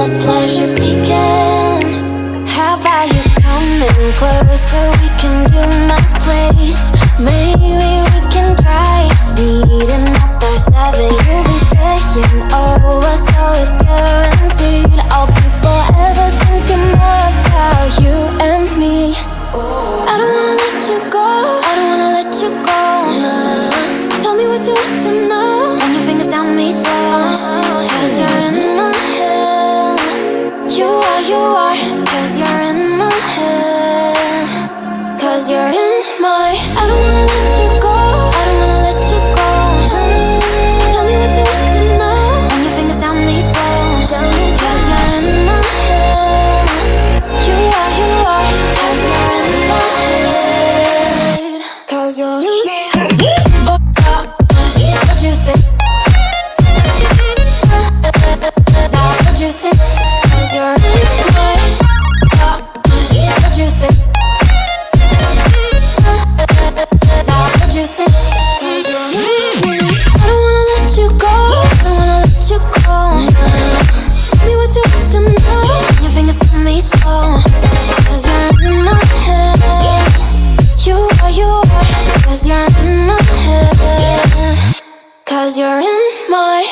the pleasure begin. How about you coming closer? We can do my place. Maybe we can try meeting up by 7. You'll be saying over, so it's guaranteed. I'll be forever thinking about you and me. I don't wanna let you go, I don't wanna let you go. Tell me what you want to know. Run your fingers down me slow. Cause you're in my head. You are, cause you're in my head. Cause you're in my. I don't wanna let you go, I don't wanna let you go. Tell me what you want to know. Run your fingers down me slow. Cause you're in my head. You are, cause you're in my head. Cause you're in my head. What you think? Now what you think? Cause you're in my head. What you think? Now what you think? Cause you're in my head. I don't wanna let you go, I don't wanna let you go. Tell me what you want to know. Your fingers tell me so. Cause you're in my head. You are, cause you're in my head. Cause you're in my.